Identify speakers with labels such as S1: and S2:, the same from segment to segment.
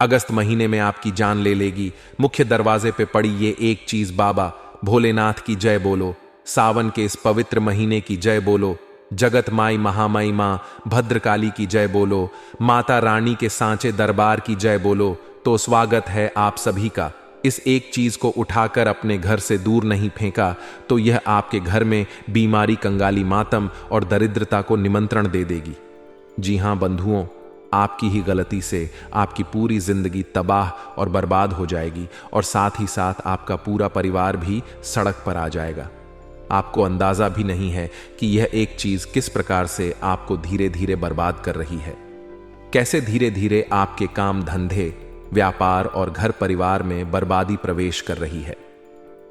S1: अगस्त महीने में आपकी जान ले लेगी। मुख्य दरवाजे पे पड़ी ये एक चीज, बाबा भोलेनाथ की जय बोलो। सावन के इस पवित्र महीने की जय बोलो। जगत माई महामाई मां भद्रकाली की जय बोलो। माता रानी के सांचे दरबार की जय बोलो। तो स्वागत है आप सभी का। इस एक चीज को उठाकर अपने घर से दूर नहीं फेंका तो यह आपके घर में बीमारी, कंगाली, मातम और दरिद्रता को निमंत्रण दे देगी। जी हां बंधुओं, आपकी ही गलती से आपकी पूरी जिंदगी तबाह और बर्बाद हो जाएगी और साथ ही साथ आपका पूरा परिवार भी सड़क पर आ जाएगा। आपको अंदाजा भी नहीं है कि यह एक चीज किस प्रकार से आपको धीरे धीरे बर्बाद कर रही है। कैसे धीरे धीरे आपके काम, धंधे, व्यापार और घर परिवार में बर्बादी प्रवेश कर रही है।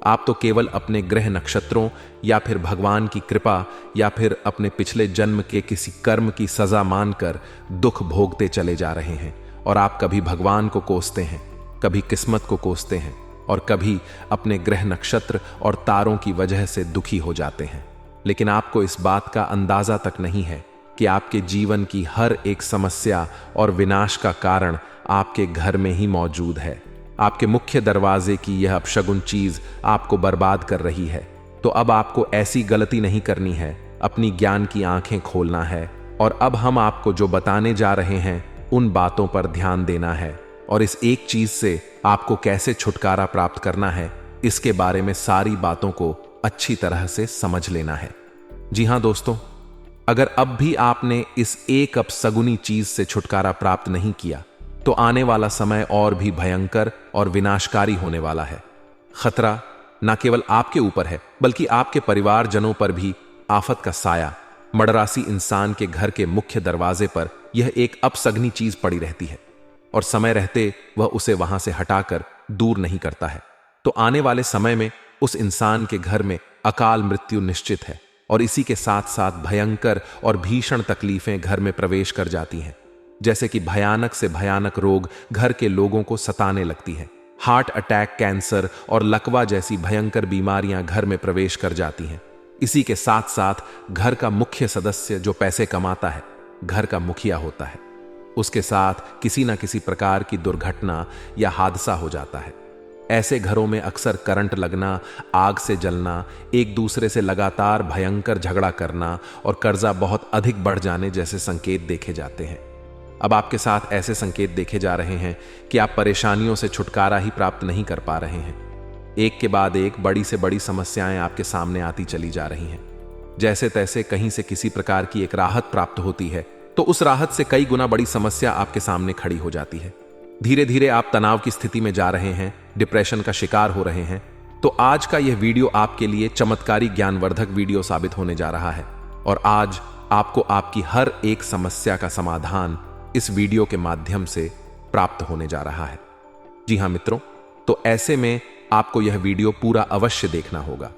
S1: आप तो केवल अपने ग्रह नक्षत्रों या फिर भगवान की कृपा या फिर अपने पिछले जन्म के किसी कर्म की सजा मानकर दुख भोगते चले जा रहे हैं। और आप कभी भगवान को कोसते हैं, कभी किस्मत को कोसते हैं और कभी अपने ग्रह नक्षत्र और तारों की वजह से दुखी हो जाते हैं। लेकिन आपको इस बात का अंदाजा तक नहीं है कि आपके जीवन की हर एक समस्या और विनाश का कारण आपके घर में ही मौजूद है। आपके मुख्य दरवाजे की यह अपशगुन चीज आपको बर्बाद कर रही है। तो अब आपको ऐसी गलती नहीं करनी है, अपनी ज्ञान की आंखें खोलना है और अब हम आपको जो बताने जा रहे हैं उन बातों पर ध्यान देना है और इस एक चीज से आपको कैसे छुटकारा प्राप्त करना है, इसके बारे में सारी बातों को अच्छी तरह से समझ लेना है। जी हां दोस्तों, अगर अब भी आपने इस एक अपशगुनी चीज से छुटकारा प्राप्त नहीं किया तो आने वाला समय और भी भयंकर और विनाशकारी होने वाला है। खतरा न केवल आपके ऊपर है बल्कि आपके परिवारजनों पर भी आफत का साया। मडरासी इंसान के घर के मुख्य दरवाजे पर यह एक अपशगनी चीज पड़ी रहती है और समय रहते वह उसे वहां से हटाकर दूर नहीं करता है। तो आने वाले समय में उस इंसान के घर में अकाल मृत्यु निश्चित है और इसी के साथ साथ भयंकर और भीषण तकलीफें घर में प्रवेश कर जाती हैं। जैसे कि भयानक से भयानक रोग घर के लोगों को सताने लगती है। हार्ट अटैक, कैंसर और लकवा जैसी भयंकर बीमारियां घर में प्रवेश कर जाती हैं। इसी के साथ साथ घर का मुख्य सदस्य जो पैसे कमाता है, घर का मुखिया होता है, उसके साथ किसी न किसी प्रकार की दुर्घटना या हादसा हो जाता है। ऐसे घरों में अक्सर करंट लगना, आग से जलना, एक दूसरे से लगातार भयंकर झगड़ा करना और कर्जा बहुत अधिक बढ़ जाने जैसे संकेत देखे जाते हैं। अब आपके साथ ऐसे संकेत देखे जा रहे हैं कि आप परेशानियों से छुटकारा ही प्राप्त नहीं कर पा रहे हैं। एक के बाद एक बड़ी से बड़ी समस्याएं आपके सामने आती चली जा रही हैं। जैसे तैसे कहीं से किसी प्रकार की एक राहत प्राप्त होती है तो उस राहत से कई गुना बड़ी समस्या आपके सामने खड़ी हो जाती है। धीरे धीरे आप तनाव की स्थिति में जा रहे हैं, डिप्रेशन का शिकार हो रहे हैं। तो आज का यह वीडियो आपके लिए चमत्कारी ज्ञानवर्धक वीडियो साबित होने जा रहा है और आज आपको आपकी हर एक समस्या का समाधान इस वीडियो के माध्यम से प्राप्त होने जा रहा है। जी हां मित्रों, तो ऐसे में आपको यह वीडियो पूरा अवश्य देखना होगा,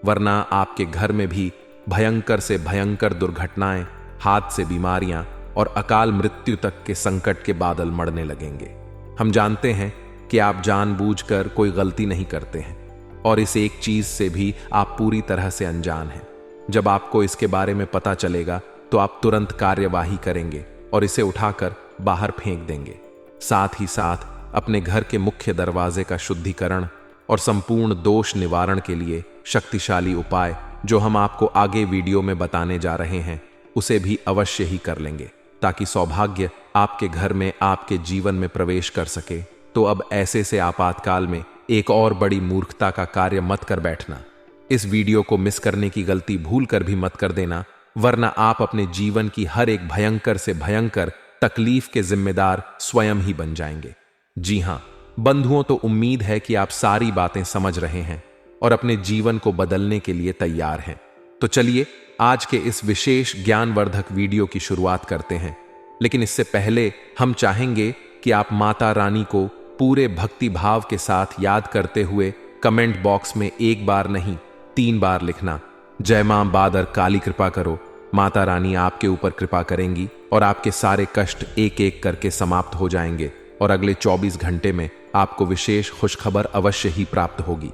S1: वरना आपके घर में भी भयंकर से भयंकर दुर्घटनाएं, हादसे, बीमारियां और अकाल मृत्यु तक के संकट के बादल मढ़ने लगेंगे। हम जानते हैं कि आप जानबूझकर कोई गलती नहीं करते हैं और इस एक चीज से भी आप पूरी तरह से अनजान हैं। जब आपको इसके बारे में पता चलेगा तो आप तुरंत कार्यवाही करेंगे और इसे उठाकर बाहर फेंक देंगे। साथ ही साथ अपने घर के मुख्य दरवाजे का शुद्धिकरण और संपूर्ण दोष निवारण के लिए शक्तिशाली उपाय जो हम आपको आगे वीडियो में बताने जा रहे हैं उसे भी अवश्य ही कर लेंगे ताकि सौभाग्य आपके घर में, आपके जीवन में प्रवेश कर सके। तो अब ऐसे से आपातकाल में एक और बड़ी मूर्खता का कार्य मत कर बैठना। इस वीडियो को मिस करने की गलती भूल कर भी मत कर देना, वरना आप अपने जीवन की हर एक भयंकर से भयंकर तकलीफ के जिम्मेदार स्वयं ही बन जाएंगे। जी हां बंधुओं, तो उम्मीद है कि आप सारी बातें समझ रहे हैं और अपने जीवन को बदलने के लिए तैयार हैं। तो चलिए आज के इस विशेष ज्ञानवर्धक वीडियो की शुरुआत करते हैं। लेकिन इससे पहले हम चाहेंगे कि आप माता रानी को पूरे भक्ति भाव के साथ याद करते हुए कमेंट बॉक्स में एक बार नहीं 3 बार लिखना, जय मां बादर काली कृपा करो। माता रानी आपके ऊपर कृपा करेंगी और आपके सारे कष्ट एक एक करके समाप्त हो जाएंगे और अगले 24 घंटे में आपको विशेष खुशखबर अवश्य ही प्राप्त होगी।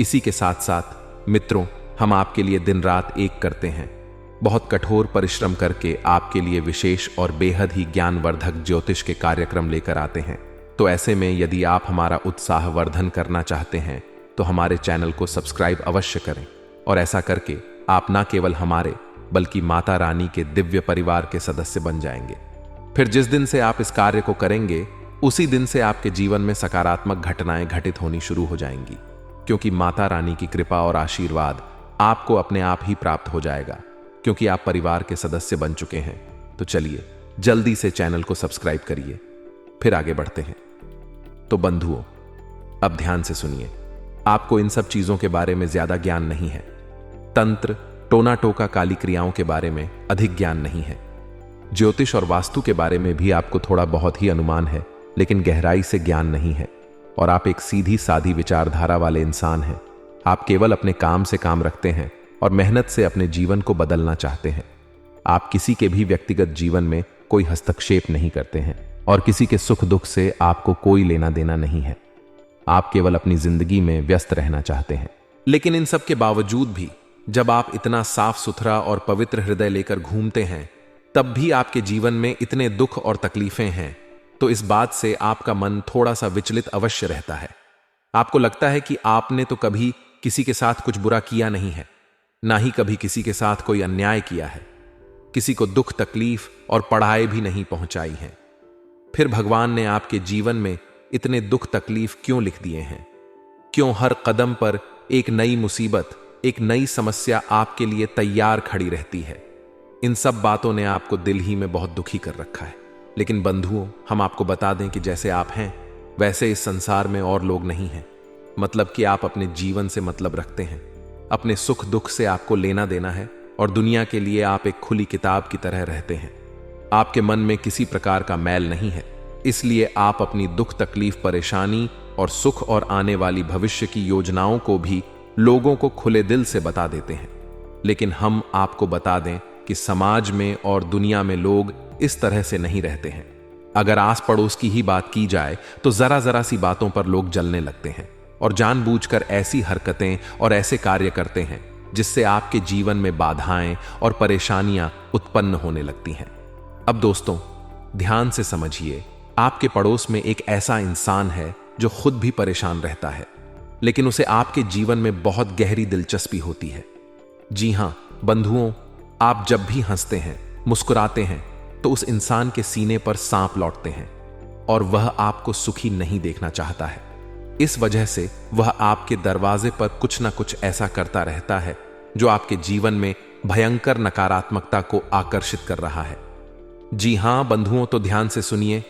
S1: इसी के साथ साथ मित्रों, हम आपके लिए दिन रात एक करते हैं, बहुत कठोर परिश्रम करके आपके लिए विशेष और बेहद ही ज्ञानवर्धक ज्योतिष के कार्यक्रम लेकर आते हैं। तो ऐसे में यदि आप हमारा उत्साहवर्धन करना चाहते हैं तो हमारे चैनल को सब्सक्राइब अवश्य करें, और ऐसा करके आप न केवल हमारे बल्कि माता रानी के दिव्य परिवार के सदस्य बन जाएंगे। फिर जिस दिन से आप इस कार्य को करेंगे उसी दिन से आपके जीवन में सकारात्मक घटनाएं घटित होनी शुरू हो जाएंगी, क्योंकि माता रानी की कृपा और आशीर्वाद आपको अपने आप ही प्राप्त हो जाएगा, क्योंकि आप परिवार के सदस्य बन चुके हैं। तो चलिए जल्दी से चैनल को सब्सक्राइब करिए, फिर आगे बढ़ते हैं। तो बंधुओं, अब ध्यान से सुनिए। आपको इन सब चीजों के बारे में ज्यादा ज्ञान नहीं है। तंत्र, टोना टोका, काली क्रियाओं के बारे में अधिक ज्ञान नहीं है। ज्योतिष और वास्तु के बारे में भी आपको थोड़ा बहुत ही अनुमान है, लेकिन गहराई से ज्ञान नहीं है। और आप एक सीधी सादी विचारधारा वाले इंसान हैं। आप केवल अपने काम से काम रखते हैं और मेहनत से अपने जीवन को बदलना चाहते हैं। आप किसी के भी व्यक्तिगत जीवन में कोई हस्तक्षेप नहीं करते हैं और किसी के सुख दुख से आपको कोई लेना देना नहीं है। आप केवल अपनी जिंदगी में व्यस्त रहना चाहते हैं। लेकिन इन सब के बावजूद भी जब आप इतना साफ सुथरा और पवित्र हृदय लेकर घूमते हैं, तब भी आपके जीवन में इतने दुख और तकलीफें हैं, तो इस बात से आपका मन थोड़ा सा विचलित अवश्य रहता है। आपको लगता है कि आपने तो कभी किसी के साथ कुछ बुरा किया नहीं है, ना ही कभी किसी के साथ कोई अन्याय किया है, किसी को दुख तकलीफ और पढ़ाई भी नहीं पहुंचाई है। फिर भगवान ने आपके जीवन में इतने दुख तकलीफ क्यों लिख दिए हैं? क्यों हर कदम पर एक नई मुसीबत, एक नई समस्या आपके लिए तैयार खड़ी रहती है? इन सब बातों ने आपको दिल ही में बहुत दुखी कर रखा है। लेकिन बंधुओं, हम आपको बता दें कि जैसे आप हैं वैसे इस संसार में और लोग नहीं हैं। मतलब कि आप अपने जीवन से मतलब रखते हैं, अपने सुख दुख से आपको लेना देना है, और दुनिया के लिए आप एक खुली किताब की तरह रहते हैं। आपके मन में किसी प्रकार का मैल नहीं है, इसलिए आप अपनी दुख तकलीफ, परेशानी और सुख और आने वाली भविष्य की योजनाओं को भी लोगों को खुले दिल से बता देते हैं। लेकिन हम आपको बता दें कि समाज में और दुनिया में लोग इस तरह से नहीं रहते हैं। अगर आस पड़ोस की ही बात की जाए तो जरा जरा सी बातों पर लोग जलने लगते हैं और जानबूझकर ऐसी हरकतें और ऐसे कार्य करते हैं जिससे आपके जीवन में बाधाएं और परेशानियां उत्पन्न होने लगती हैं। अब दोस्तों, ध्यान से समझिए, आपके पड़ोस में एक ऐसा इंसान है जो खुद भी परेशान रहता है, लेकिन उसे आपके जीवन में बहुत गहरी दिलचस्पी होती है। जी हां बंधुओं, आप जब भी हंसते हैं, मुस्कुराते हैं, तो उस इंसान के सीने पर सांप लौटते हैं और वह आपको सुखी नहीं देखना चाहता है। इस वजह से वह आपके दरवाजे पर कुछ ना कुछ ऐसा करता रहता है जो आपके जीवन में भयंकर नकारात्मकता को आकर्षित कर रहा है। जी हां बंधुओं, तो ध्यान से सुनिए।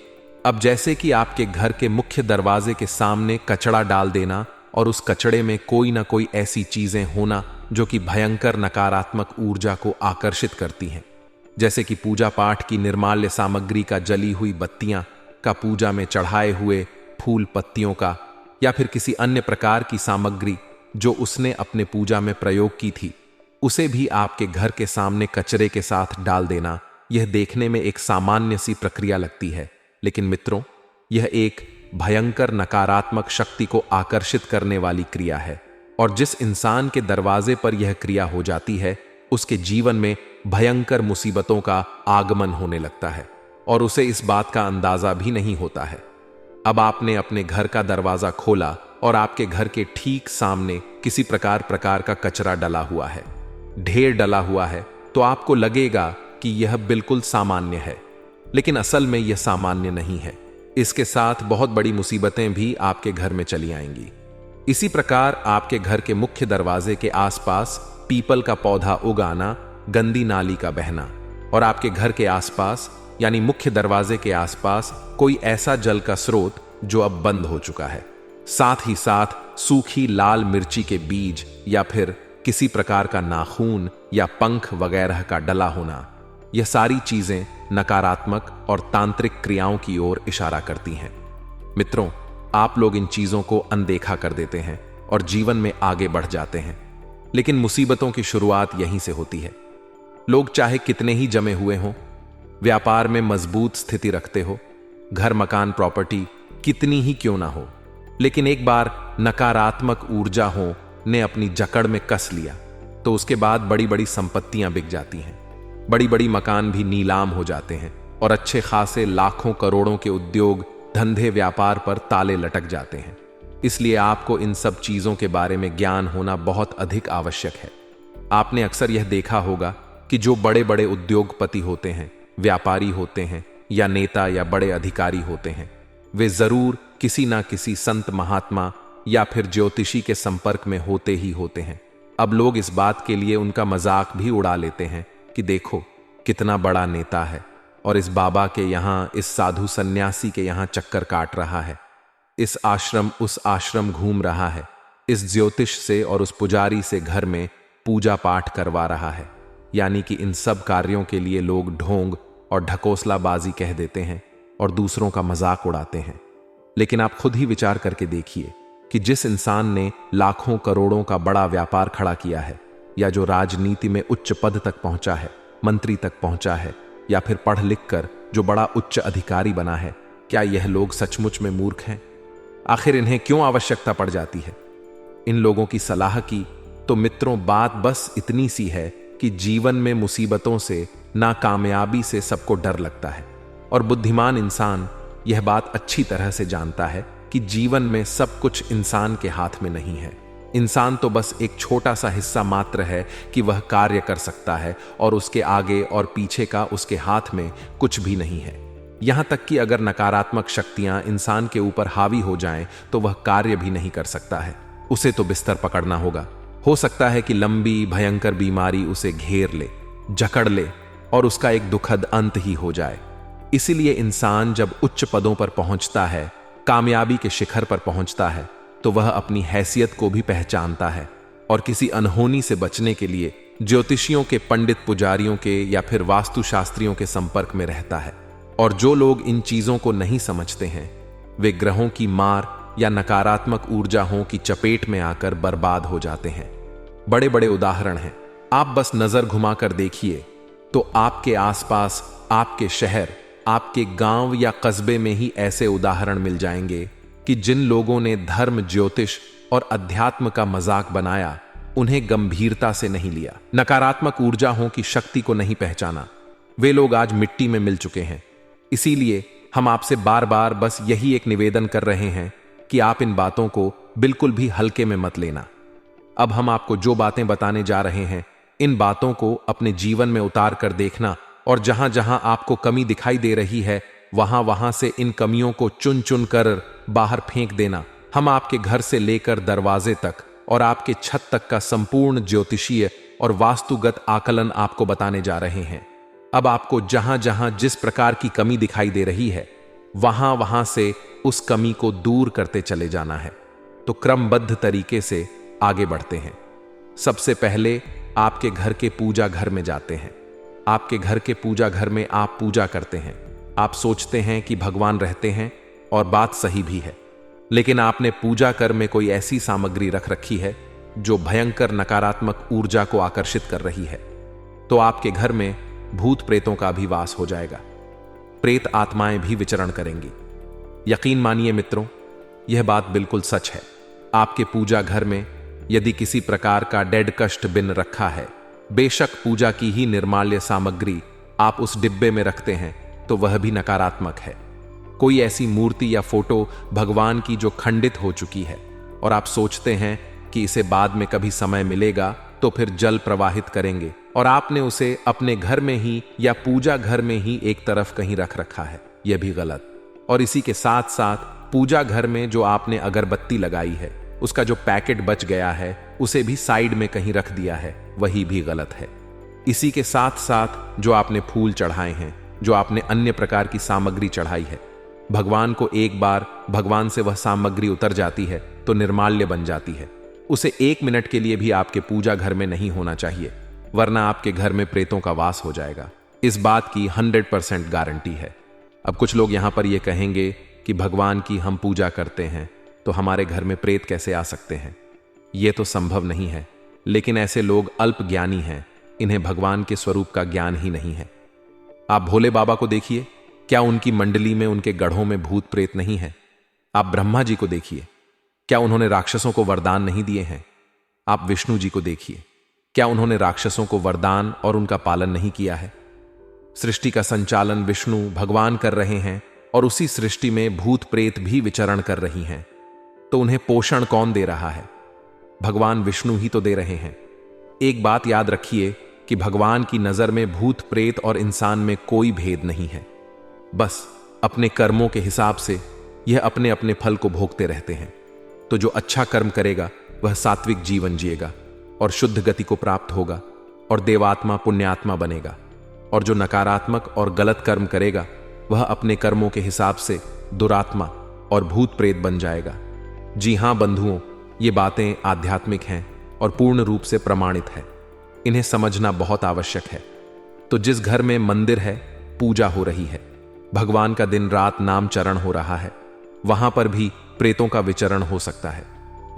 S1: अब जैसे कि आपके घर के मुख्य दरवाजे के सामने कचड़ा डाल देना और उस कचड़े में कोई ना कोई ऐसी चीजें होना जो कि भयंकर नकारात्मक ऊर्जा को आकर्षित करती हैं, जैसे कि पूजा पाठ की निर्माल्य सामग्री का, जली हुई बत्तियां का, पूजा में चढ़ाए हुए फूल पत्तियों का, या फिर किसी अन्य प्रकार की सामग्री जो उसने अपने पूजा में प्रयोग की थी, उसे भी आपके घर के सामने कचरे के साथ डाल देना। यह देखने में एक सामान्य सी प्रक्रिया लगती है, लेकिन मित्रों, यह एक भयंकर नकारात्मक शक्ति को आकर्षित करने वाली क्रिया है। और जिस इंसान के दरवाजे पर यह क्रिया हो जाती है, उसके जीवन में भयंकर मुसीबतों का आगमन होने लगता है और उसे इस बात का अंदाजा भी नहीं होता है। अब आपने अपने घर का दरवाजा खोला और आपके घर के ठीक सामने किसी प्रकार का कचरा डला हुआ है, ढेर डला हुआ है, तो आपको लगेगा कि यह बिल्कुल सामान्य है, लेकिन असल में यह सामान्य नहीं है। इसके साथ बहुत बड़ी मुसीबतें भी आपके घर में चली आएंगी। इसी प्रकार आपके घर के मुख्य दरवाजे के आसपास पीपल का पौधा उगाना, गंदी नाली का बहना, और आपके घर के आसपास यानी मुख्य दरवाजे के आसपास कोई ऐसा जल का स्रोत जो अब बंद हो चुका है, साथ ही साथ सूखी लाल मिर्ची के बीज या फिर किसी प्रकार का नाखून या पंख वगैरह का डला होना, यह सारी चीजें नकारात्मक और तांत्रिक क्रियाओं की ओर इशारा करती हैं। मित्रों, आप लोग इन चीजों को अनदेखा कर देते हैं और जीवन में आगे बढ़ जाते हैं, लेकिन मुसीबतों की शुरुआत यहीं से होती है। लोग चाहे कितने ही जमे हुए हों, व्यापार में मजबूत स्थिति रखते हो, घर मकान प्रॉपर्टी कितनी ही क्यों ना हो, लेकिन एक बार नकारात्मक ऊर्जा हो ने अपनी जकड़ में कस लिया तो उसके बाद बड़ी बड़ी संपत्तियां बिक जाती हैं, बड़ी बड़ी मकान भी नीलाम हो जाते हैं और अच्छे खासे लाखों करोड़ों के उद्योग धंधे व्यापार पर ताले लटक जाते हैं। इसलिए आपको इन सब चीजों के बारे में ज्ञान होना बहुत अधिक आवश्यक है। आपने अक्सर यह देखा होगा कि जो बड़े बड़े उद्योगपति होते हैं, व्यापारी होते हैं या नेता या बड़े अधिकारी होते हैं, वे जरूर किसी ना किसी संत महात्मा या फिर ज्योतिषी के संपर्क में होते ही होते हैं। अब लोग इस बात के लिए उनका मजाक भी उड़ा लेते हैं कि देखो कितना बड़ा नेता है और इस बाबा के यहाँ, इस साधु सन्यासी के यहाँ चक्कर काट रहा है, इस आश्रम उस आश्रम घूम रहा है, इस ज्योतिष से और उस पुजारी से घर में पूजा पाठ करवा रहा है। यानी कि इन सब कार्यों के लिए लोग ढोंग और ढकोसलाबाजी कह देते हैं और दूसरों का मजाक उड़ाते हैं। लेकिन आप खुद ही विचार करके देखिए कि जिस इंसान ने लाखों करोड़ों का बड़ा व्यापार खड़ा किया है, या जो राजनीति में उच्च पद तक पहुंचा है, मंत्री तक पहुंचा है, या फिर पढ़ लिख कर जो बड़ा उच्च अधिकारी बना है, क्या यह लोग सचमुच में मूर्ख हैं? आखिर इन्हें क्यों आवश्यकता पड़ जाती है इन लोगों की सलाह की? तो मित्रों, बात बस इतनी सी है कि जीवन में मुसीबतों से, नाकामयाबी से सबको डर लगता है और बुद्धिमान इंसान यह बात अच्छी तरह से जानता है कि जीवन में सब कुछ इंसान के हाथ में नहीं है। इंसान तो बस एक छोटा सा हिस्सा मात्र है कि वह कार्य कर सकता है और उसके आगे और पीछे का उसके हाथ में कुछ भी नहीं है। यहां तक कि अगर नकारात्मक शक्तियां इंसान के ऊपर हावी हो जाएं तो वह कार्य भी नहीं कर सकता है। उसे तो बिस्तर पकड़ना होगा। हो सकता है कि लंबी भयंकर बीमारी उसे घेर ले, जकड़ ले और उसका एक दुखद अंत ही हो जाए। इसीलिए इंसान जब उच्च पदों पर पहुंचता है, कामयाबी के शिखर पर पहुंचता है, तो वह अपनी हैसियत को भी पहचानता है और किसी अनहोनी से बचने के लिए ज्योतिषियों के, पंडित पुजारियों के या फिर वास्तुशास्त्रियों के संपर्क में रहता है। और जो लोग इन चीजों को नहीं समझते हैं, वे ग्रहों की मार या नकारात्मक ऊर्जाओं की चपेट में आकर बर्बाद हो जाते हैं। बड़े बड़े उदाहरण हैं। आप बस नजर घुमाकर देखिए तो आपके आसपास, आपके शहर, आपके गांव या कस्बे में ही ऐसे उदाहरण मिल जाएंगे कि जिन लोगों ने धर्म, ज्योतिष और अध्यात्म का मजाक बनाया, उन्हें गंभीरता से नहीं लिया, नकारात्मक ऊर्जाओं की शक्ति को नहीं पहचाना, वे लोग आज मिट्टी में मिल चुके हैं। इसीलिए हम आपसे बार बार बस यही एक निवेदन कर रहे हैं कि आप इन बातों को बिल्कुल भी हल्के में मत लेना। अब हम आपको जो बातें बताने जा रहे हैं, इन बातों को अपने जीवन में उतार कर देखना और जहां जहां आपको कमी दिखाई दे रही है, वहां वहां से इन कमियों को चुन चुन कर बाहर फेंक देना। हम आपके घर से लेकर दरवाजे तक और आपके छत तक का संपूर्ण ज्योतिषीय और वास्तुगत आकलन आपको बताने जा रहे हैं। अब आपको जहां जहां जिस प्रकार की कमी दिखाई दे रही है, वहां वहां से उस कमी को दूर करते चले जाना है। तो क्रमबद्ध तरीके से आगे बढ़ते हैं। सबसे पहले आपके घर के पूजा घर में जाते हैं। आपके घर के पूजा घर में आप पूजा करते हैं। आप सोचते हैं कि भगवान रहते हैं और बात सही भी है, लेकिन आपने पूजा कर में कोई ऐसी सामग्री रख रखी है जो भयंकर नकारात्मक ऊर्जा को आकर्षित कर रही है। तो आपके घर में भूत प्रेतों का भी वास हो जाएगा। प्रेत आत्माएं भी विचरण करेंगी। यकीन मानिए मित्रों, यह बात बिल्कुल सच है। आपके पूजा घर में यदि किसी प्रकार का डेड कष्ट बिन रखा है, बेशक पूजा की ही निर्माल्य सामग्री आप उस डिब्बे में रखते हैं, तो वह भी नकारात्मक है। कोई ऐसी मूर्ति या फोटो भगवान की जो खंडित हो चुकी है और आप सोचते हैं कि इसे बाद में कभी समय मिलेगा तो फिर जल प्रवाहित करेंगे, और आपने उसे अपने घर में ही या पूजा घर में ही एक तरफ कहीं रख रखा है, यह भी गलत। और इसी के साथ साथ पूजा घर में जो आपने अगरबत्ती लगाई है, उसका जो पैकेट बच गया है, उसे भी साइड में कहीं रख दिया है, वही भी गलत है। इसी के साथ साथ जो आपने फूल चढ़ाए हैं, जो आपने अन्य प्रकार की सामग्री चढ़ाई है, भगवान को एक बार भगवान से वह सामग्री उतर जाती है तो निर्माल्य बन जाती है। उसे 1 मिनट के लिए भी आपके पूजा घर में नहीं होना चाहिए, वरना आपके घर में प्रेतों का वास हो जाएगा। इस बात की 100% गारंटी है। अब कुछ लोग यहां पर यह कहेंगे कि भगवान की हम पूजा करते हैं तो हमारे घर में प्रेत कैसे आ सकते हैं? यह तो संभव नहीं है। लेकिन ऐसे लोग अल्प ज्ञानी हैं, इन्हें भगवान के स्वरूप का ज्ञान ही नहीं है। आप भोले बाबा को देखिए, क्या उनकी मंडली में, उनके गढ़ों में भूत प्रेत नहीं है? आप ब्रह्मा जी को देखिए, क्या उन्होंने राक्षसों को वरदान नहीं दिए हैं? आप विष्णु जी को देखिए, क्या उन्होंने राक्षसों को वरदान और उनका पालन नहीं किया है? सृष्टि का संचालन विष्णु भगवान कर रहे हैं और उसी सृष्टि में भूत प्रेत भी विचरण कर रही हैं, तो उन्हें पोषण कौन दे रहा है? भगवान विष्णु ही तो दे रहे हैं। एक बात याद रखिए कि भगवान की नजर में भूत प्रेत और इंसान में कोई भेद नहीं है। बस अपने कर्मों के हिसाब से यह अपने अपने फल को भोगते रहते हैं। तो जो अच्छा कर्म करेगा वह सात्विक जीवन जिएगा और शुद्ध गति को प्राप्त होगा और देवात्मा पुण्यात्मा बनेगा, और जो नकारात्मक और गलत कर्म करेगा वह अपने कर्मों के हिसाब से दुरात्मा और भूत प्रेत बन जाएगा। जी हां बंधुओं, ये बातें आध्यात्मिक हैं और पूर्ण रूप से प्रमाणित है। इन्हें समझना बहुत आवश्यक है। तो जिस घर में मंदिर है, पूजा हो रही है, भगवान का दिन रात नाम चरण हो रहा है, वहां पर भी प्रेतों का विचरण हो सकता है।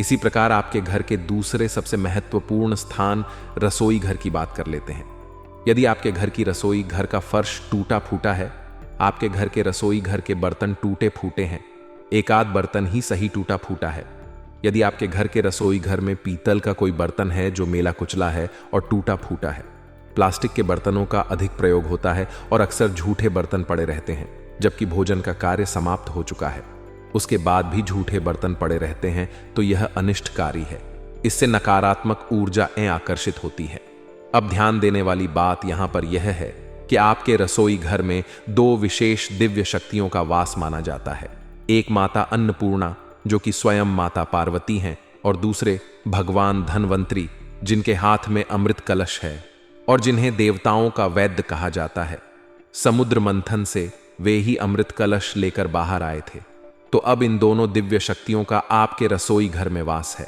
S1: इसी प्रकार आपके घर के दूसरे सबसे महत्वपूर्ण स्थान रसोई घर की बात कर लेते हैं। यदि आपके घर की रसोई घर का फर्श टूटा फूटा है, आपके घर के रसोई घर के बर्तन टूटे फूटे हैं, एक आध बर्तन ही सही टूटा फूटा है, यदि आपके घर के रसोई घर में पीतल का कोई बर्तन है जो मेला कुचला है और टूटा फूटा है, प्लास्टिक के बर्तनों का अधिक प्रयोग होता है और अक्सर झूठे बर्तन पड़े रहते हैं, जबकि भोजन का कार्य समाप्त हो चुका है, उसके बाद भी झूठे बर्तन पड़े रहते हैं, तो यह अनिष्टकारी है। इससे नकारात्मक ऊर्जाएं आकर्षित होती है। अब ध्यान देने वाली बात यहां पर यह है कि आपके रसोई घर में दो विशेष दिव्य शक्तियों का वास माना जाता है। एक माता अन्नपूर्णा जो कि स्वयं माता पार्वती हैं, और दूसरे भगवान धनवंतरी जिनके हाथ में अमृत कलश है और जिन्हें देवताओं का वैद्य कहा जाता है। समुद्र मंथन से वे ही अमृत कलश लेकर बाहर आए थे। तो अब इन दोनों दिव्य शक्तियों का आपके रसोई घर में वास है।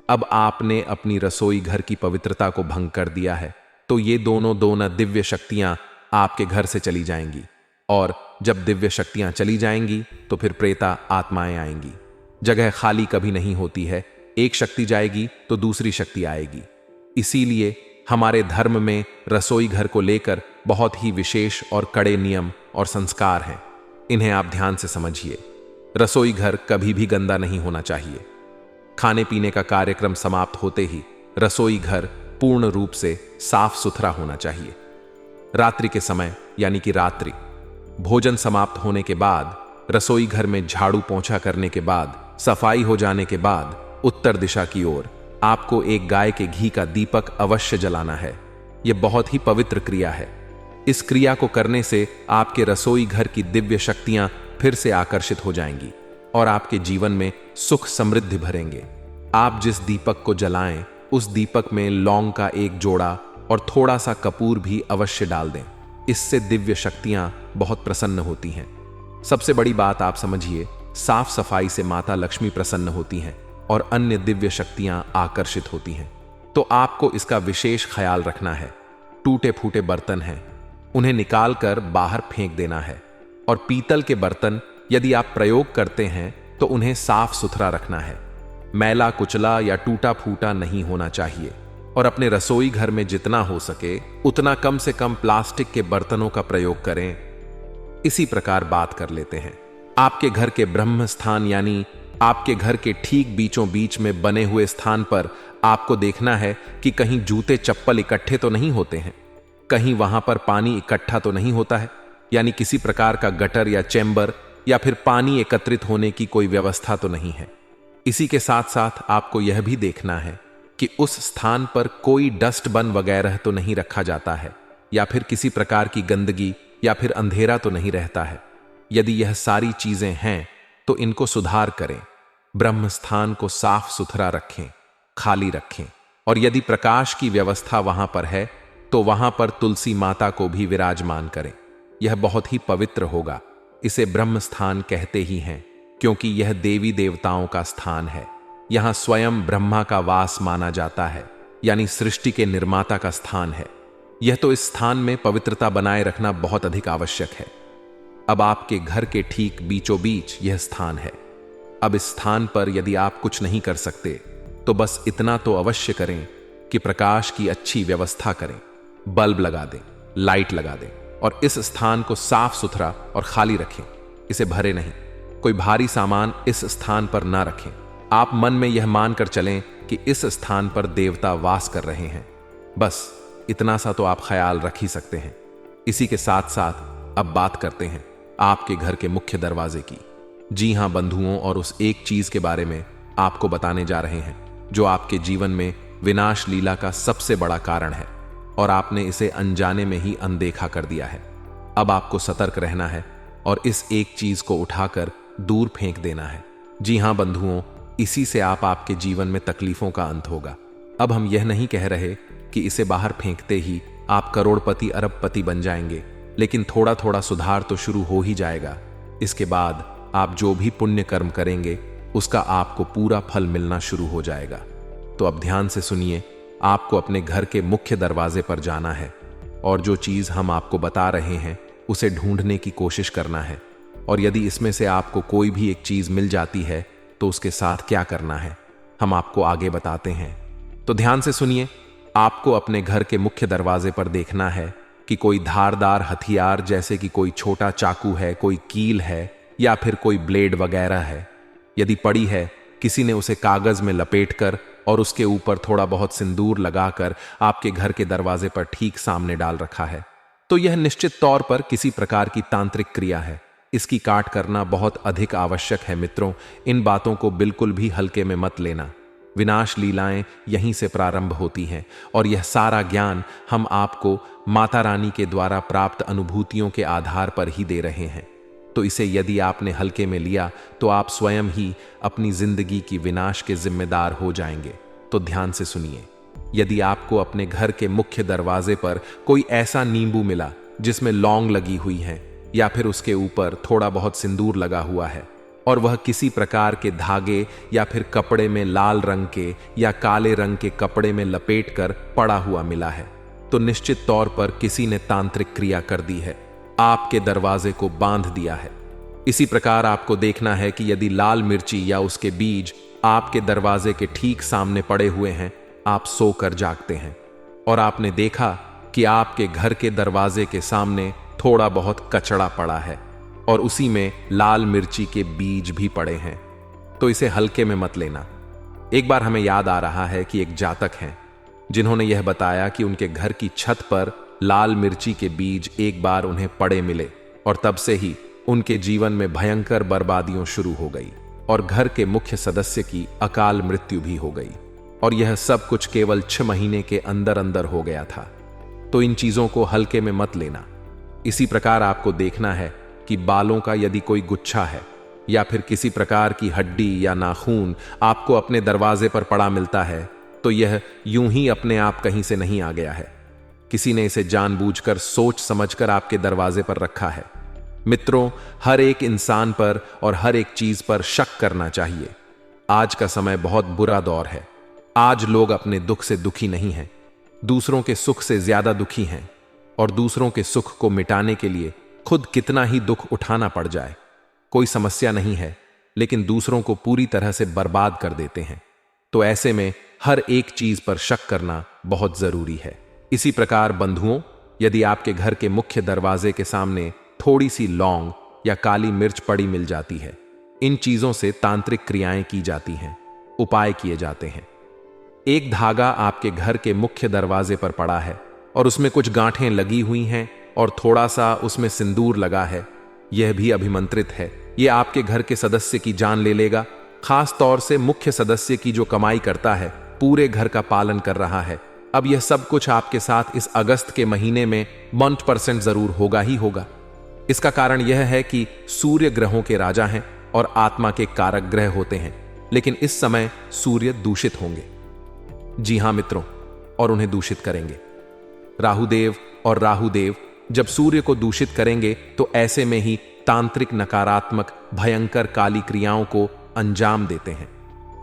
S1: अब आपने अपनी रसोई घर की पवित्रता को भंग कर दिया है, तो ये दोनों दिव्य शक्तियां आपके घर से चली जाएंगी, और जब दिव्य शक्तियां चली जाएंगी तो फिर प्रेता आत्माएं आएंगी। जगह खाली कभी नहीं होती है, एक शक्ति जाएगी तो दूसरी शक्ति आएगी। इसीलिए हमारे धर्म में रसोई घर को लेकर बहुत ही विशेष और कड़े नियम और संस्कार हैं। इन्हें आप ध्यान से समझिए। रसोई घर कभी भी गंदा नहीं होना चाहिए। खाने पीने का कार्यक्रम समाप्त होते ही रसोई घर पूर्ण रूप से साफ सुथरा होना चाहिए। रात्रि के समय यानी कि रात्रि भोजन समाप्त होने के बाद रसोई घर में झाड़ू पोंछा करने के बाद, सफाई हो जाने के बाद उत्तर दिशा की ओर आपको एक गाय के घी का दीपक अवश्य जलाना है। यह बहुत ही पवित्र क्रिया है। इस क्रिया को करने से आपके रसोई घर की दिव्य शक्तियां फिर से आकर्षित हो जाएंगी और आपके जीवन में सुख समृद्धि भरेंगे। आप जिस दीपक को जलाएं, उस दीपक में लौंग का एक जोड़ा और थोड़ा सा कपूर भी अवश्य डाल दें। इससे दिव्य शक्तियां बहुत प्रसन्न होती हैं। सबसे बड़ी बात आप समझिए, साफ सफाई से माता लक्ष्मी प्रसन्न होती हैं और अन्य दिव्य शक्तियां आकर्षित होती हैं। तो आपको इसका विशेष ख्याल रखना है। टूटे फूटे बर्तन हैं, उन्हें निकाल कर बाहर फेंक देना है, और पीतल के बर्तन यदि आप प्रयोग करते हैं तो उन्हें साफ सुथरा रखना है। मैला कुचला या टूटा फूटा नहीं होना चाहिए, और अपने रसोई घर में जितना हो सके उतना कम से कम प्लास्टिक के बर्तनों का प्रयोग करें। इसी प्रकार बात कर लेते हैं आपके घर के ब्रह्म स्थान, यानी आपके घर के ठीक बीचों बीच में बने हुए स्थान पर आपको देखना है कि कहीं जूते चप्पल इकट्ठे तो नहीं होते हैं, कहीं वहां पर पानी इकट्ठा तो नहीं होता है, यानी किसी प्रकार का गटर या चैम्बर या फिर पानी एकत्रित होने की कोई व्यवस्था तो नहीं है। इसी के साथ साथ आपको यह भी देखना है कि उस स्थान पर कोई डस्टबिन वगैरह तो नहीं रखा जाता है, या फिर किसी प्रकार की गंदगी या फिर अंधेरा तो नहीं रहता है। यदि यह सारी चीजें हैं तो इनको सुधार करें। ब्रह्म स्थान को साफ सुथरा रखें, खाली रखें, और यदि प्रकाश की व्यवस्था वहां पर है तो वहां पर तुलसी माता को भी विराजमान करें। यह बहुत ही पवित्र होगा। इसे ब्रह्म स्थान कहते ही हैं क्योंकि यह देवी देवताओं का स्थान है। यहां स्वयं ब्रह्मा का वास माना जाता है, यानी सृष्टि के निर्माता का स्थान है। यह तो इस स्थान में पवित्रता बनाए रखना बहुत अधिक आवश्यक है। अब आपके घर के ठीक बीचों बीच यह स्थान है। अब इस स्थान पर यदि आप कुछ नहीं कर सकते तो बस इतना तो अवश्य करें कि प्रकाश की अच्छी व्यवस्था करें, बल्ब लगा दें, लाइट लगा दें, और इस स्थान को साफ सुथरा और खाली रखें। इसे भरे नहीं, कोई भारी सामान इस स्थान पर ना रखें। आप मन में यह मानकर चलें कि इस स्थान पर देवता वास कर रहे हैं। बस इतना सा तो आप ख्याल रख ही सकते हैं। इसी के साथ साथ अब बात करते हैं आपके घर के मुख्य दरवाजे की। जी हां बंधुओं, और उस एक चीज के बारे में आपको बताने जा रहे हैं जो आपके जीवन में विनाश लीला का सबसे बड़ा कारण है और आपने इसे अनजाने में ही अनदेखा कर दिया है। अब आपको सतर्क रहना है और इस एक चीज को उठाकर दूर फेंक देना है। जी हां बंधुओं, इसी से आपके जीवन में तकलीफों का अंत होगा। अब हम यह नहीं कह रहे कि इसे बाहर फेंकते ही आप करोड़पति अरबपति बन जाएंगे, लेकिन थोड़ा थोड़ा सुधार तो शुरू हो ही जाएगा। इसके बाद आप जो भी पुण्य कर्म करेंगे उसका आपको पूरा फल मिलना शुरू हो जाएगा। तो अब ध्यान से सुनिए, आपको अपने घर के मुख्य दरवाजे पर जाना है और जो चीज हम आपको बता रहे हैं उसे ढूंढने की कोशिश करना है, और यदि इसमें से आपको कोई भी एक चीज मिल जाती है तो उसके साथ क्या करना है हम आपको आगे बताते हैं। तो ध्यान से सुनिए, आपको अपने घर के मुख्य दरवाजे पर देखना है कि कोई धारदार हथियार जैसे कि कोई छोटा चाकू है, कोई कील है या फिर कोई ब्लेड वगैरह है। यदि पड़ी है, किसी ने उसे कागज में लपेटकर और उसके ऊपर थोड़ा बहुत सिंदूर लगाकर आपके घर के दरवाजे पर ठीक सामने डाल रखा है, तो यह निश्चित तौर पर किसी प्रकार की तांत्रिक क्रिया है। इसकी काट करना बहुत अधिक आवश्यक है मित्रों। इन बातों को बिल्कुल भी हल्के में मत लेना। विनाश लीलाएं यहीं से प्रारंभ होती हैं और यह सारा ज्ञान हम आपको माता रानी के द्वारा प्राप्त अनुभूतियों के आधार पर ही दे रहे हैं। तो इसे यदि आपने हल्के में लिया तो आप स्वयं ही अपनी जिंदगी की विनाश के जिम्मेदार हो जाएंगे। तो ध्यान से सुनिए, यदि आपको अपने घर के मुख्य दरवाजे पर कोई ऐसा नींबू मिला जिसमें लौंग लगी हुई है या फिर उसके ऊपर थोड़ा बहुत सिंदूर लगा हुआ है और वह किसी प्रकार के धागे या फिर कपड़े में लाल रंग के या काले रंग के कपड़े में लपेटकर पड़ा हुआ मिला है, तो निश्चित तौर पर किसी ने तांत्रिक क्रिया कर दी है, आपके दरवाजे को बांध दिया है। इसी प्रकार आपको देखना है कि यदि लाल मिर्ची या उसके बीज आपके दरवाजे के ठीक सामने पड़े हुए हैं, आप सोकर जागते हैं और आपने देखा कि आपके घर के दरवाजे के सामने थोड़ा बहुत कचड़ा पड़ा है और उसी में लाल मिर्ची के बीज भी पड़े हैं, तो इसे हल्के में मत लेना। एक बार हमें याद आ रहा है कि एक जातक हैं जिन्होंने यह बताया कि उनके घर की छत पर लाल मिर्ची के बीज एक बार उन्हें पड़े मिले और तब से ही उनके जीवन में भयंकर बर्बादियों शुरू हो गई और घर के मुख्य सदस्य की अकाल मृत्यु भी हो गई, और यह सब कुछ केवल 6 महीने के अंदर अंदर हो गया था। तो इन चीजों को हल्के में मत लेना। इसी प्रकार आपको देखना है कि बालों का यदि कोई गुच्छा है या फिर किसी प्रकार की हड्डी या नाखून आपको अपने दरवाजे पर पड़ा मिलता है, तो यह यूं ही अपने आप कहीं से नहीं आ गया है। किसी ने इसे जानबूझकर सोच समझकर आपके दरवाजे पर रखा है। मित्रों, हर एक इंसान पर और हर एक चीज पर शक करना चाहिए। आज का समय बहुत बुरा दौर है। आज लोग अपने दुख से दुखी नहीं हैं, दूसरों के सुख से ज्यादा दुखी हैं, और दूसरों के सुख को मिटाने के लिए खुद कितना ही दुख उठाना पड़ जाए कोई समस्या नहीं है, लेकिन दूसरों को पूरी तरह से बर्बाद कर देते हैं। तो ऐसे में हर एक चीज पर शक करना बहुत जरूरी है। इसी प्रकार बंधुओं, यदि आपके घर के मुख्य दरवाजे के सामने थोड़ी सी लौंग या काली मिर्च पड़ी मिल जाती है, इन चीजों से तांत्रिक क्रियाएं की जाती हैं, उपाय किए जाते हैं। एक धागा आपके घर के मुख्य दरवाजे पर पड़ा है और उसमें कुछ गांठें लगी हुई हैं और थोड़ा सा उसमें सिंदूर लगा है, यह भी अभिमंत्रित है। यह आपके घर के सदस्य की जान ले लेगा, खास तौर से मुख्य सदस्य की जो कमाई करता है, पूरे घर का पालन कर रहा है। अब यह सब कुछ आपके साथ इस अगस्त के महीने में 1% जरूर होगा ही होगा। इसका कारण यह है कि सूर्य ग्रहों के राजा हैं और आत्मा के कारक ग्रह होते हैं, लेकिन इस समय सूर्य दूषित होंगे। जी हां मित्रों, और उन्हें दूषित करेंगे। राहुदेव और राहुदेव जब सूर्य को दूषित करेंगे तो ऐसे में ही तांत्रिक नकारात्मक भयंकर काली क्रियाओं को अंजाम देते हैं।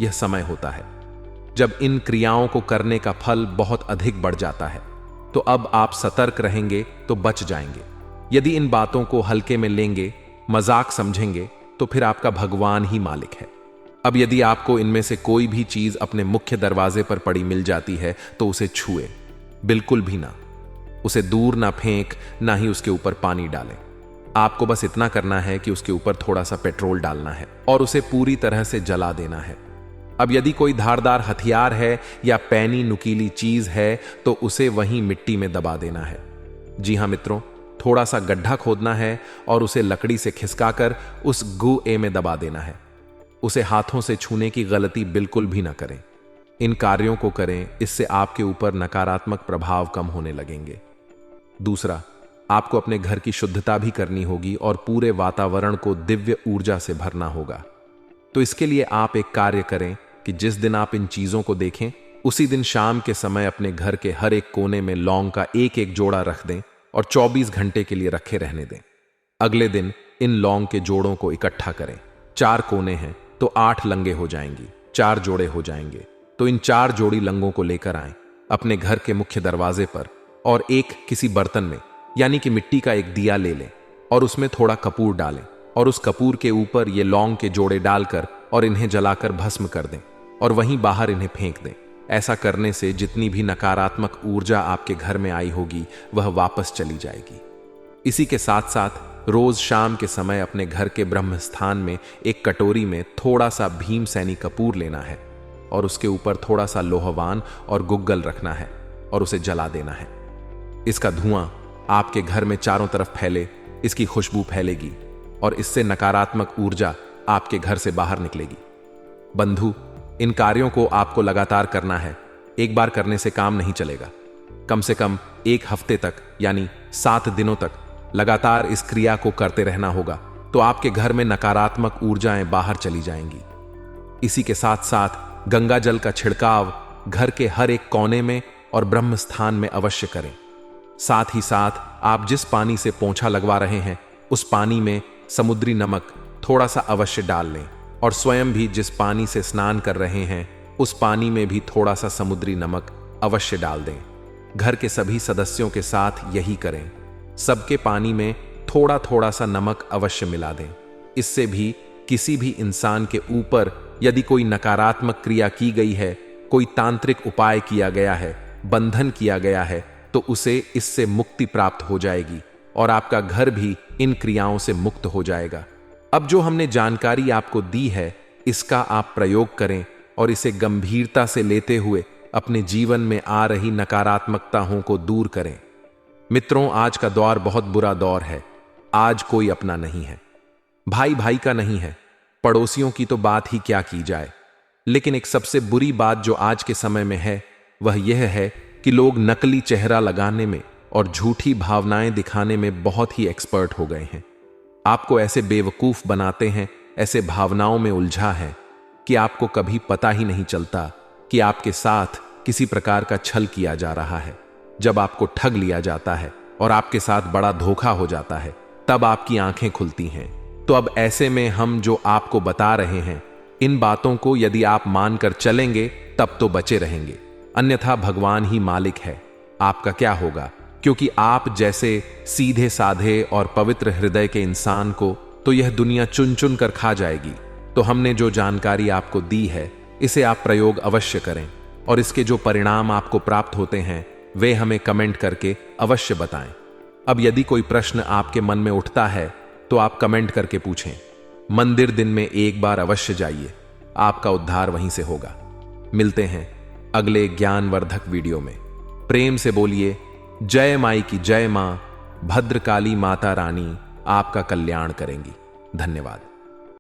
S1: यह समय होता है जब इन क्रियाओं को करने का फल बहुत अधिक बढ़ जाता है। तो अब आप सतर्क रहेंगे तो बच जाएंगे। यदि इन बातों को हल्के में लेंगे, मजाक समझेंगे, तो फिर आपका भगवान ही मालिक है। अब यदि आपको इनमें से कोई भी चीज अपने मुख्य दरवाजे पर पड़ी मिल जाती है तो उसे छुए बिल्कुल भी ना, उसे दूर ना फेंक, ना ही उसके ऊपर पानी डालें। आपको बस इतना करना है कि उसके ऊपर थोड़ा सा पेट्रोल डालना है और उसे पूरी तरह से जला देना है। अब यदि कोई धारदार हथियार है या पैनी नुकीली चीज है तो उसे वहीं मिट्टी में दबा देना है। जी हां मित्रों, थोड़ा सा गड्ढा खोदना है और उसे लकड़ी से खिसकाकर उस गुए में दबा देना है। उसे हाथों से छूने की गलती बिल्कुल भी ना करें। इन कार्यों को करें, इससे आपके ऊपर नकारात्मक प्रभाव कम होने लगेंगे। दूसरा, आपको अपने घर की शुद्धता भी करनी होगी और पूरे वातावरण को दिव्य ऊर्जा से भरना होगा। तो इसके लिए आप एक कार्य करें कि जिस दिन आप इन चीजों को देखें, उसी दिन शाम के समय अपने घर के हर एक कोने में लौंग का एक एक जोड़ा रख दें और 24 घंटे के लिए रखे रहने दें। अगले दिन इन लौंग के जोड़ों को इकट्ठा करें। 4 कोने हैं तो 8 लंगे हो जाएंगी, 4 जोड़े हो जाएंगे। तो इन 4 जोड़ी लंगों को लेकर आएं अपने घर के मुख्य दरवाजे पर और एक किसी बर्तन में यानी कि मिट्टी का एक दिया ले लें और उसमें थोड़ा कपूर डालें और उस कपूर के ऊपर ये लौंग के जोड़े डालकर और इन्हें जलाकर भस्म कर दें और वहीं बाहर इन्हें फेंक दें। ऐसा करने से जितनी भी नकारात्मक ऊर्जा आपके घर में आई होगी वह वापस चली जाएगी। इसी के साथ साथ रोज शाम के समय अपने घर के ब्रह्म स्थान में एक कटोरी में थोड़ा सा भीमसेनी कपूर लेना है और उसके ऊपर थोड़ा सा लोहवान और गुग्गल रखना है और उसे जला देना है। इसका धुआं आपके घर में चारों तरफ फैले, इसकी खुशबू फैलेगी और इससे नकारात्मक ऊर्जा आपके घर से बाहर निकलेगी। बंधु, इन कार्यों को आपको लगातार करना है। एक बार करने से काम नहीं चलेगा। कम से कम 1 हफ्ते तक यानी 7 दिनों तक लगातार इस क्रिया को करते रहना होगा, तो आपके घर में नकारात्मक ऊर्जाएं बाहर चली जाएंगी। इसी के साथ साथ गंगा जल का छिड़काव घर के हर एक कोने में और ब्रह्म स्थान में अवश्य करें। साथ ही साथ आप जिस पानी से पोंछा लगवा रहे हैं उस पानी में समुद्री नमक थोड़ा सा अवश्य डाल लें और स्वयं भी जिस पानी से स्नान कर रहे हैं उस पानी में भी थोड़ा सा समुद्री नमक अवश्य डाल दें। घर के सभी सदस्यों के साथ यही करें। सबके पानी में थोड़ा थोड़ा सा नमक अवश्य मिला दें। इससे भी किसी भी इंसान के ऊपर यदि कोई नकारात्मक क्रिया की गई है, कोई तांत्रिक उपाय किया गया है, बंधन किया गया है, तो उसे इससे मुक्ति प्राप्त हो जाएगी और आपका घर भी इन क्रियाओं से मुक्त हो जाएगा। अब जो हमने जानकारी आपको दी है, इसका आप प्रयोग करें और इसे गंभीरता से लेते हुए अपने जीवन में आ रही नकारात्मकताओं को दूर करें। मित्रों, आज का दौर बहुत बुरा दौर है। आज कोई अपना नहीं है, भाई भाई का नहीं है, पड़ोसियों की तो बात ही क्या की जाए। लेकिन एक सबसे बुरी बात जो आज के समय में है वह यह है कि लोग नकली चेहरा लगाने में और झूठी भावनाएं दिखाने में बहुत ही एक्सपर्ट हो गए हैं। आपको ऐसे बेवकूफ बनाते हैं, ऐसे भावनाओं में उलझा है कि आपको कभी पता ही नहीं चलता कि आपके साथ किसी प्रकार का छल किया जा रहा है। जब आपको ठग लिया जाता है और आपके साथ बड़ा धोखा हो जाता है, तब आपकी आंखें खुलती हैं। तो अब ऐसे में हम जो आपको बता रहे हैं, इन बातों को यदि आप मानकर चलेंगे तब तो बचे रहेंगे, अन्यथा भगवान ही मालिक है। आपका क्या होगा? क्योंकि आप जैसे सीधे साधे और पवित्र हृदय के इंसान को तो यह दुनिया चुन चुन कर खा जाएगी। तो हमने जो जानकारी आपको दी है, इसे आप प्रयोग अवश्य करें और इसके जो परिणाम आपको प्राप्त होते हैं वे हमें कमेंट करके अवश्य बताएं। अब यदि कोई प्रश्न आपके मन में उठता है तो आप कमेंट करके पूछें। मंदिर दिन में एक बार अवश्य जाइए, आपका उद्धार वहीं से होगा। मिलते हैं अगले ज्ञानवर्धक वीडियो में। प्रेम से बोलिए जय माई की जय मां, भद्रकाली माता रानी आपका कल्याण करेंगी। धन्यवाद।